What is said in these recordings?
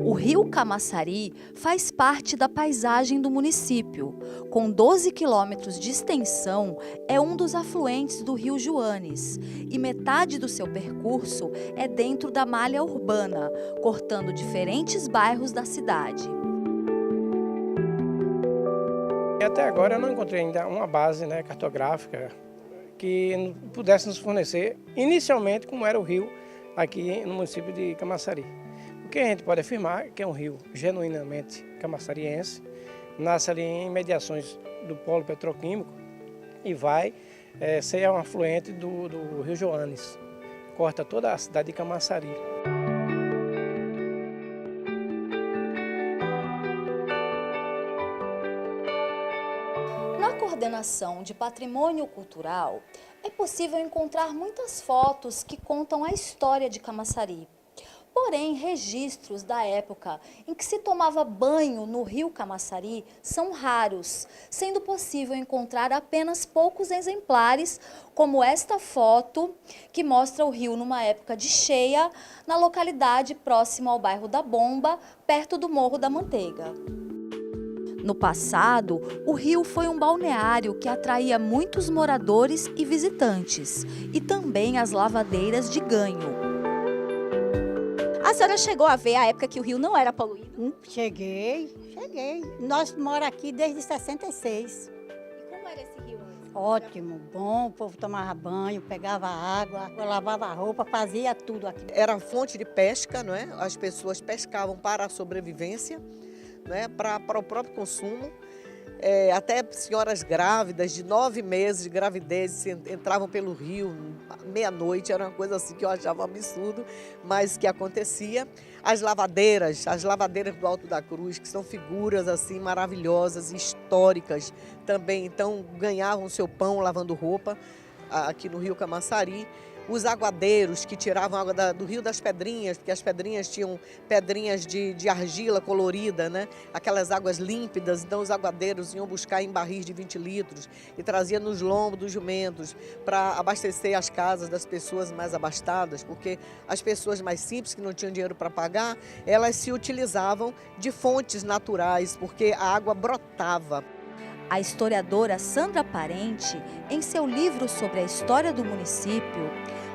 O rio Camaçari faz parte da paisagem do município. Com 12 quilômetros de extensão, é um dos afluentes do rio Juanes e metade do seu percurso é dentro da malha urbana, cortando diferentes bairros da cidade. Até agora eu não encontrei ainda uma base, cartográfica que pudesse nos fornecer inicialmente como era o rio aqui no município de Camaçari. O que a gente pode afirmar que é um rio genuinamente camaçariense, nasce ali em imediações do polo petroquímico e vai ser um afluente do rio Juanes, corta toda a cidade de Camaçari. Na coordenação de patrimônio cultural, é possível encontrar muitas fotos que contam a história de Camaçari. Porém, registros da época em que se tomava banho no rio Camaçari são raros, sendo possível encontrar apenas poucos exemplares, como esta foto, que mostra o rio numa época de cheia, na localidade próxima ao bairro da Bomba, perto do Morro da Manteiga. No passado, o rio foi um balneário que atraía muitos moradores e visitantes, e também as lavadeiras de ganho. A senhora chegou a ver a época que o rio não era poluído? Cheguei. Nós moramos aqui desde 66. E como era esse rio antes? Ótimo, bom, o povo tomava banho, pegava água, lavava roupa, fazia tudo aqui. Era fonte de pesca, não é? As pessoas pescavam para a sobrevivência, não é? Para o próprio consumo. Até senhoras grávidas de 9 meses de gravidez entravam pelo rio meia-noite, era uma coisa assim que eu achava um absurdo, mas que acontecia. As lavadeiras do Alto da Cruz, que são figuras assim maravilhosas, históricas também, então ganhavam seu pão lavando roupa aqui no rio Camaçari. Os aguadeiros que tiravam água do Rio das Pedrinhas, porque as pedrinhas tinham pedrinhas de argila colorida, né? Aquelas águas límpidas, então os aguadeiros iam buscar em barris de 20 litros e traziam nos lombos dos jumentos para abastecer as casas das pessoas mais abastadas, porque as pessoas mais simples, que não tinham dinheiro para pagar, elas se utilizavam de fontes naturais, porque a água brotava. A historiadora Sandra Parente, em seu livro sobre a história do município,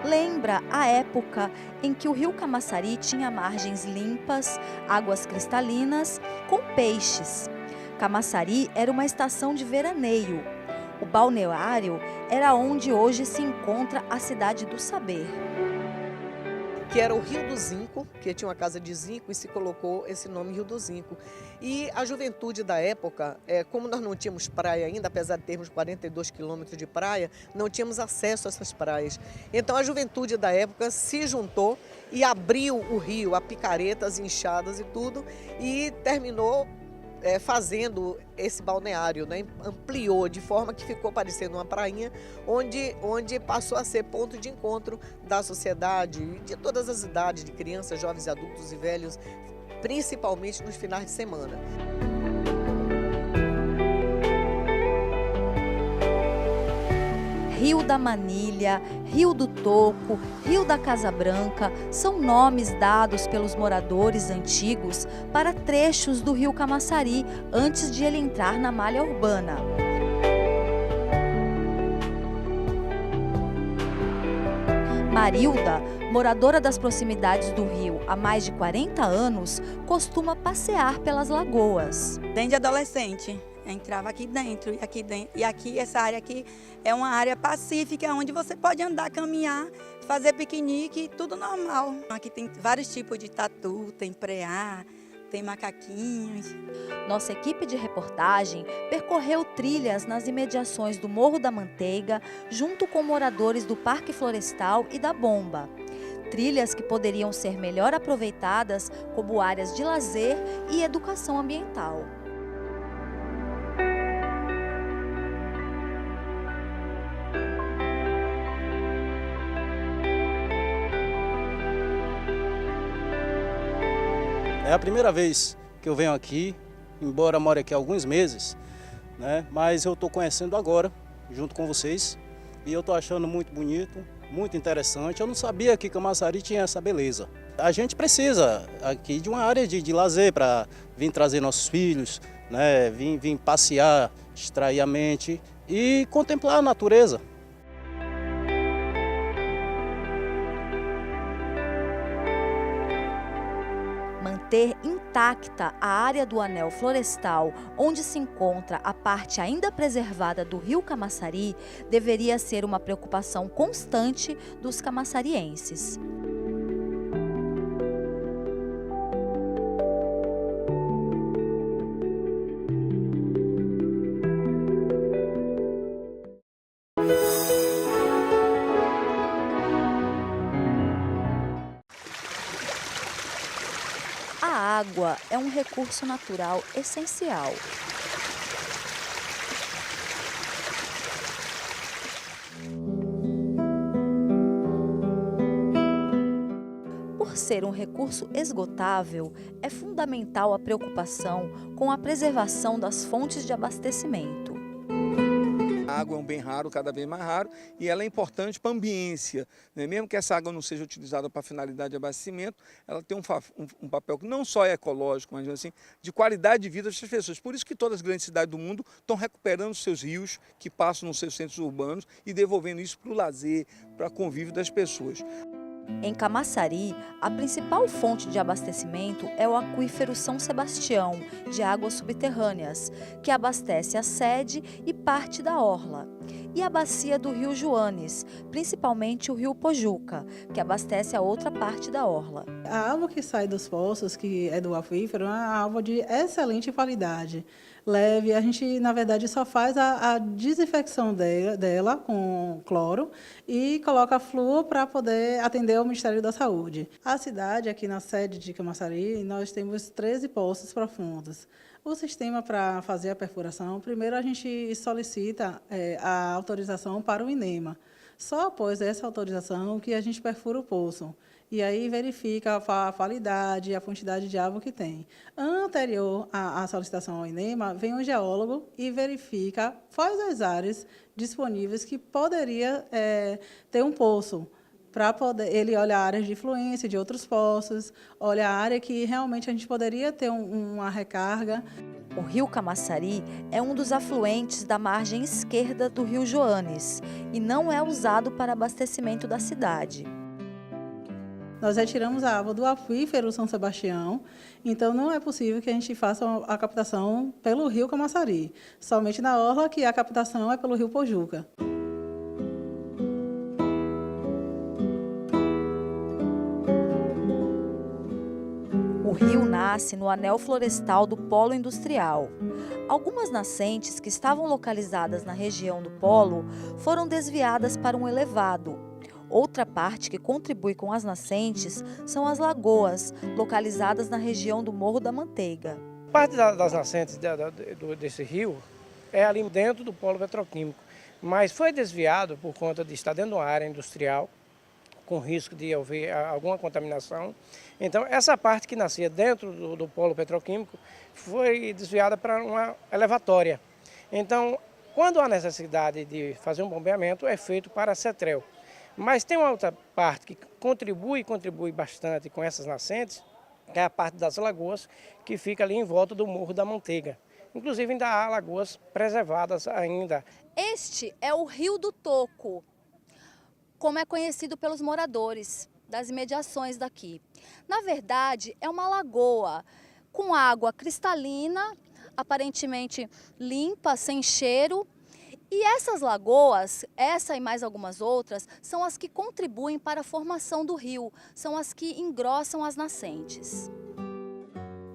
lembra a época em que o rio Camaçari tinha margens limpas, águas cristalinas, com peixes. Camaçari era uma estação de veraneio. O balneário era onde hoje se encontra a Cidade do Saber. Que era o Rio do Zinco, que tinha uma casa de zinco e se colocou esse nome Rio do Zinco. E a juventude da época, como nós não tínhamos praia ainda, apesar de termos 42 quilômetros de praia, não tínhamos acesso a essas praias. Então a juventude da época se juntou e abriu o rio a picaretas, enxadas e tudo, e terminou fazendo esse balneário, né? Ampliou de forma que ficou parecendo uma prainha, onde passou a ser ponto de encontro da sociedade, de todas as idades, de crianças, jovens, adultos e velhos, principalmente nos finais de semana. Rio da Manilha, Rio do Toco, Rio da Casa Branca são nomes dados pelos moradores antigos para trechos do rio Camaçari antes de ele entrar na malha urbana. Marilda, moradora das proximidades do rio há mais de 40 anos, costuma passear pelas lagoas. Desde adolescente, entrava aqui dentro. E aqui, essa área aqui é uma área pacífica, onde você pode andar, caminhar, fazer piquenique, tudo normal. Aqui tem vários tipos de tatu, tem preá, tem macaquinhos. Nossa equipe de reportagem percorreu trilhas nas imediações do Morro da Manteiga, junto com moradores do Parque Florestal e da Bomba. Trilhas que poderiam ser melhor aproveitadas como áreas de lazer e educação ambiental. É a primeira vez que eu venho aqui, embora more aqui há alguns meses, né? Mas eu estou conhecendo agora, junto com vocês, e eu estou achando muito bonito, muito interessante. Eu não sabia que Camaçari tinha essa beleza. A gente precisa aqui de uma área de lazer para vir trazer nossos filhos, né? Vir passear, distrair a mente e contemplar a natureza. Manter intacta a área do anel florestal, onde se encontra a parte ainda preservada do rio Camaçari, deveria ser uma preocupação constante dos camaçarienses. A água é um recurso natural essencial. Por ser um recurso esgotável, é fundamental a preocupação com a preservação das fontes de abastecimento. A água é um bem raro, cada vez mais raro, e ela é importante para a ambiência, né? Mesmo que essa água não seja utilizada para finalidade de abastecimento, ela tem um papel que não só é ecológico, mas assim, de qualidade de vida das pessoas. Por isso que todas as grandes cidades do mundo estão recuperando seus rios que passam nos seus centros urbanos e devolvendo isso para o lazer, para o convívio das pessoas. Em Camaçari, a principal fonte de abastecimento é o aquífero São Sebastião, de águas subterrâneas, que abastece a sede e parte da orla, e a bacia do rio Joanes, principalmente o rio Pojuca, que abastece a outra parte da orla. A água que sai dos poços, que é do aquífero, é uma água de excelente qualidade. Leve, a gente, na verdade, só faz a desinfecção dela com cloro e coloca flúor para poder atender ao Ministério da Saúde. A cidade, aqui na sede de Camaçari, nós temos 13 poços profundos. O sistema para fazer a perfuração, primeiro a gente solicita a autorização para o INEMA. Só após essa autorização que a gente perfura o poço. E aí verifica a qualidade e a quantidade de água que tem. Anterior à solicitação ao INEMA, vem um geólogo e verifica quais as áreas disponíveis que poderia ter um poço. Para poder, ele olha áreas de fluência de outros poços, olha a área que realmente a gente poderia ter uma recarga. O rio Camaçari é um dos afluentes da margem esquerda do rio Joanes e não é usado para abastecimento da cidade. Nós retiramos a água do aquífero São Sebastião, então não é possível que a gente faça a captação pelo rio Camaçari. Somente na orla que a captação é pelo rio Pojuca. O rio nasce no anel florestal do polo industrial. Algumas nascentes que estavam localizadas na região do polo foram desviadas para um elevado. Outra parte que contribui com as nascentes são as lagoas, localizadas na região do Morro da Manteiga. Parte das nascentes desse rio é ali dentro do polo petroquímico, mas foi desviado por conta de estar dentro de uma área industrial, com risco de haver alguma contaminação. Então, essa parte que nascia dentro do polo petroquímico foi desviada para uma elevatória. Então, quando há necessidade de fazer um bombeamento, é feito para a CETREL. Mas tem uma outra parte que contribui bastante com essas nascentes, que é a parte das lagoas, que fica ali em volta do Morro da Manteiga. Inclusive ainda há lagoas preservadas ainda. Este é o Rio do Toco, como é conhecido pelos moradores das imediações daqui. Na verdade, é uma lagoa com água cristalina, aparentemente limpa, sem cheiro. E essas lagoas, essa e mais algumas outras, são as que contribuem para a formação do rio, são as que engrossam as nascentes.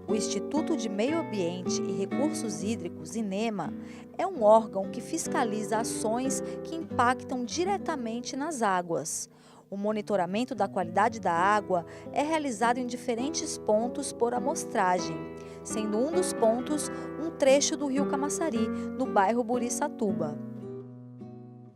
O Instituto de Meio Ambiente e Recursos Hídricos, INEMA, é um órgão que fiscaliza ações que impactam diretamente nas águas. O monitoramento da qualidade da água é realizado em diferentes pontos por amostragem, sendo um dos pontos um trecho do rio Camaçari, no bairro Buriçatuba.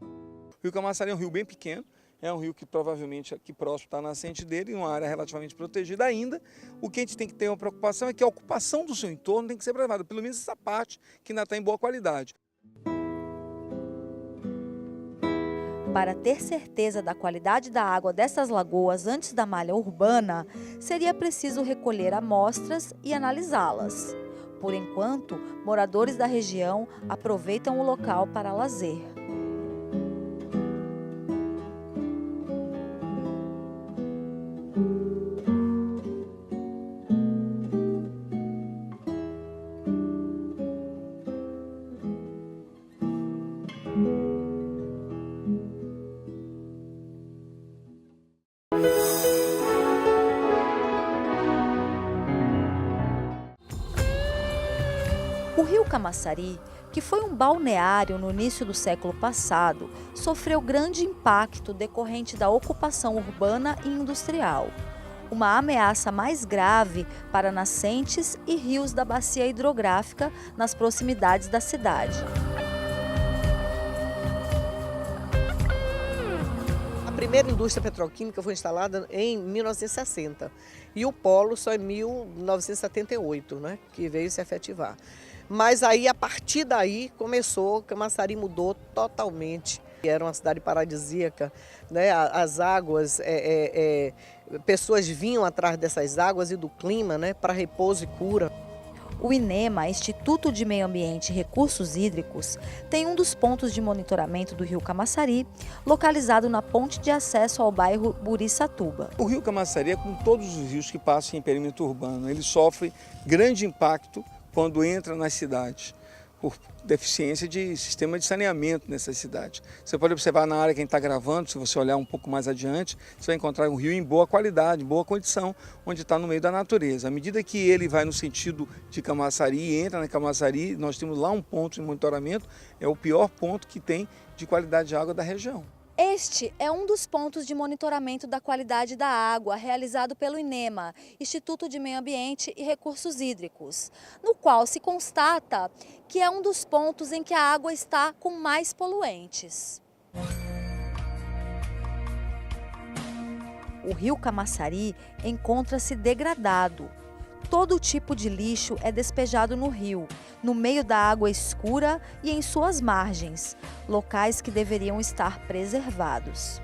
O rio Camaçari é um rio bem pequeno, é um rio que provavelmente aqui próximo está a nascente dele, em uma área relativamente protegida ainda. O que a gente tem que ter uma preocupação é que a ocupação do seu entorno tem que ser preservada, pelo menos essa parte que ainda está em boa qualidade. Para ter certeza da qualidade da água dessas lagoas antes da malha urbana, seria preciso recolher amostras e analisá-las. Por enquanto, moradores da região aproveitam o local para lazer. O rio Camaçari, que foi um balneário no início do século passado, sofreu grande impacto decorrente da ocupação urbana e industrial. Uma ameaça mais grave para nascentes e rios da bacia hidrográfica nas proximidades da cidade. A primeira indústria petroquímica foi instalada em 1960 e o polo só em 1978, né, que veio se efetivar. Mas aí, a partir daí, Camaçari mudou totalmente. Era uma cidade paradisíaca, né? As águas, pessoas vinham atrás dessas águas e do clima, né, para repouso e cura. O INEMA, Instituto de Meio Ambiente e Recursos Hídricos, tem um dos pontos de monitoramento do rio Camaçari, localizado na ponte de acesso ao bairro Buriçatuba. O rio Camaçari é como todos os rios que passam em perímetro urbano. Ele sofre grande impacto quando entra nas cidades, por deficiência de sistema de saneamento nessas cidades. Você pode observar na área que a gente está gravando, se você olhar um pouco mais adiante, você vai encontrar um rio em boa qualidade, boa condição, onde está no meio da natureza. À medida que ele vai no sentido de Camaçari, entra na Camaçari, nós temos lá um ponto de monitoramento, é o pior ponto que tem de qualidade de água da região. Este é um dos pontos de monitoramento da qualidade da água realizado pelo INEMA, Instituto de Meio Ambiente e Recursos Hídricos, no qual se constata que é um dos pontos em que a água está com mais poluentes. O rio Camaçari encontra-se degradado. Todo tipo de lixo é despejado no rio, no meio da água escura e em suas margens, locais que deveriam estar preservados.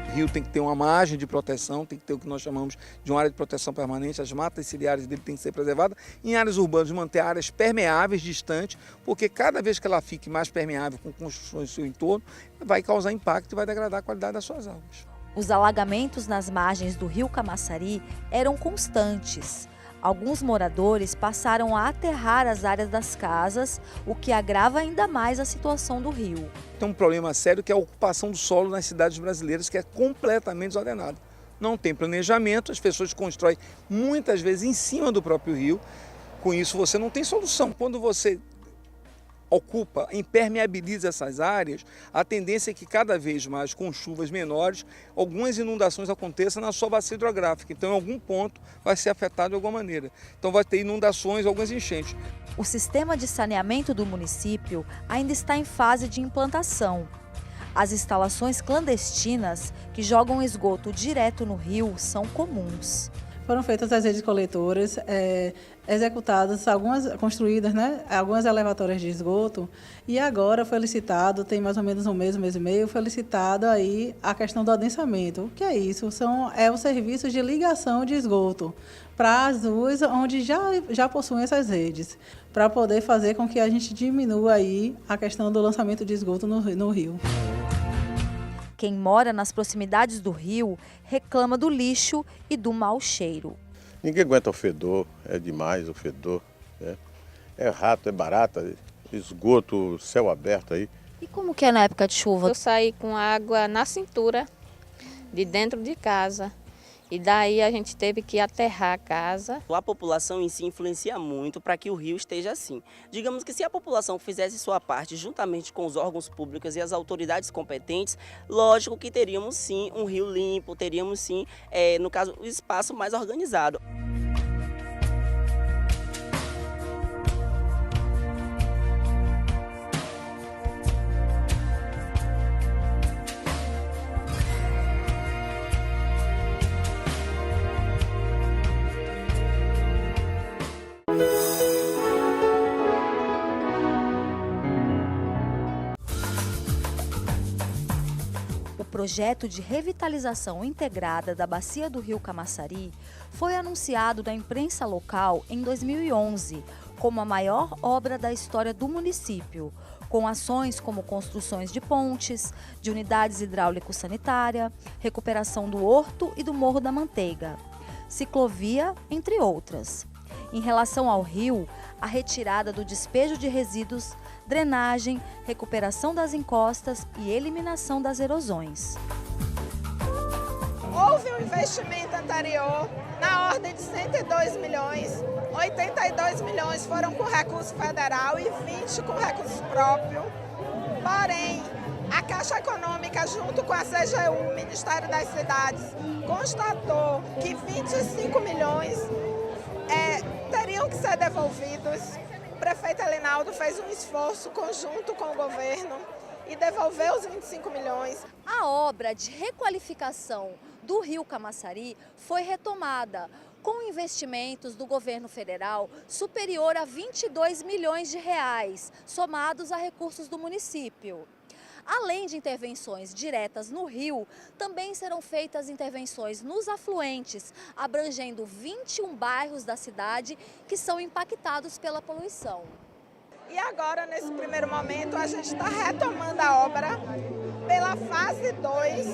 O rio tem que ter uma margem de proteção, tem que ter o que nós chamamos de uma área de proteção permanente, as matas ciliares dele têm que ser preservadas. Em áreas urbanas, manter áreas permeáveis distantes, porque cada vez que ela fique mais permeável com construções no seu entorno, vai causar impacto e vai degradar a qualidade das suas águas. Os alagamentos nas margens do rio Camaçari eram constantes. Alguns moradores passaram a aterrar as áreas das casas, o que agrava ainda mais a situação do rio. Tem um problema sério que é a ocupação do solo nas cidades brasileiras, que é completamente desordenada. Não tem planejamento, as pessoas constroem muitas vezes em cima do próprio rio. Com isso você não tem solução. Quando você ocupa, impermeabiliza essas áreas, a tendência é que cada vez mais, com chuvas menores, algumas inundações aconteçam na sua bacia hidrográfica. Então, em algum ponto, vai ser afetado de alguma maneira. Então, vai ter inundações, algumas enchentes. O sistema de saneamento do município ainda está em fase de implantação. As instalações clandestinas que jogam esgoto direto no rio são comuns. Foram feitas as redes coletoras, executadas, algumas construídas, né, algumas elevatórias de esgoto, e agora foi licitado, tem mais ou menos um mês e meio, foi licitado aí a questão do adensamento. O que é isso? É o serviço de ligação de esgoto para as ruas onde já possuem essas redes, para poder fazer com que a gente diminua aí a questão do lançamento de esgoto no rio. Quem mora nas proximidades do rio reclama do lixo e do mau cheiro. Ninguém aguenta o fedor, é demais o fedor. Né? É rato, é barata, esgoto, céu aberto aí. E como que é na época de chuva? Eu saí com água na cintura, de dentro de casa. E daí a gente teve que aterrar a casa. A população em si influencia muito para que o rio esteja assim. Digamos que se a população fizesse sua parte juntamente com os órgãos públicos e as autoridades competentes, lógico que teríamos sim um rio limpo, teríamos sim, no caso, o espaço mais organizado. projeto de revitalização integrada da bacia do rio Camaçari foi anunciado na imprensa local em 2011 como a maior obra da história do município, com ações como construções de pontes, de unidades hidráulico-sanitária, recuperação do Horto e do Morro da Manteiga, ciclovia, entre outras. Em relação ao rio, a retirada do despejo de resíduos, drenagem, recuperação das encostas e eliminação das erosões. Houve um investimento anterior na ordem de 102 milhões, 82 milhões foram com recurso federal e 20 com recurso próprio. Porém, a Caixa Econômica, junto com a CGU, Ministério das Cidades, constatou que 25 milhões teriam que ser devolvidos. O prefeito Elinaldo fez um esforço conjunto com o governo e devolveu os 25 milhões. A obra de requalificação do rio Camaçari foi retomada, com investimentos do governo federal superior a 22 milhões de reais, somados a recursos do município. Além de intervenções diretas no rio, também serão feitas intervenções nos afluentes, abrangendo 21 bairros da cidade que são impactados pela poluição. E agora, nesse primeiro momento, a gente está retomando a obra pela fase 2,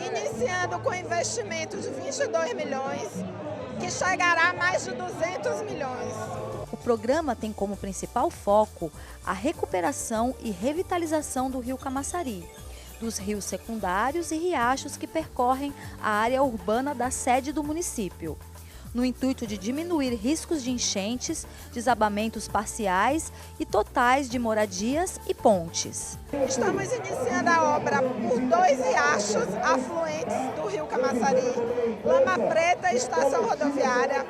iniciando com investimento de 22 milhões, que chegará a mais de 200 milhões. O programa tem como principal foco a recuperação e revitalização do rio Camaçari, dos rios secundários e riachos que percorrem a área urbana da sede do município, no intuito de diminuir riscos de enchentes, desabamentos parciais e totais de moradias e pontes. Estamos iniciando a obra por 2 riachos afluentes do rio Camaçari, Lama Preta e Estação Rodoviária.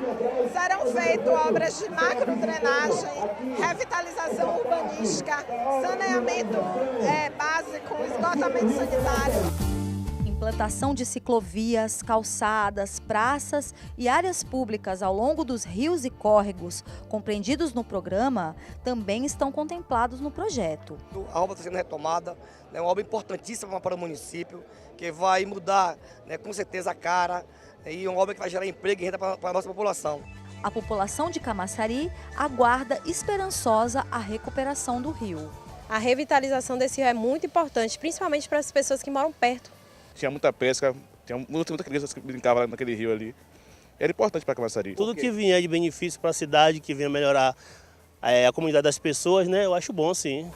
Serão feitas obras de macrodrenagem, revitalização urbanística, saneamento básico, esgotamento sanitário. Implantação de ciclovias, calçadas, praças e áreas públicas ao longo dos rios e córregos compreendidos no programa também estão contemplados no projeto. A obra está sendo retomada, é uma obra importantíssima para o município, que vai mudar, com certeza, a cara, e uma obra que vai gerar emprego e renda para a nossa população. A população de Camaçari aguarda esperançosa a recuperação do rio. A revitalização desse rio é muito importante, principalmente para as pessoas que moram perto. Tinha muita pesca, tinha muitas crianças que brincavam naquele rio ali. Era importante para Camaçari. Tudo que vier de benefício para a cidade, que venha melhorar a comunidade das pessoas, né? Eu acho bom, sim.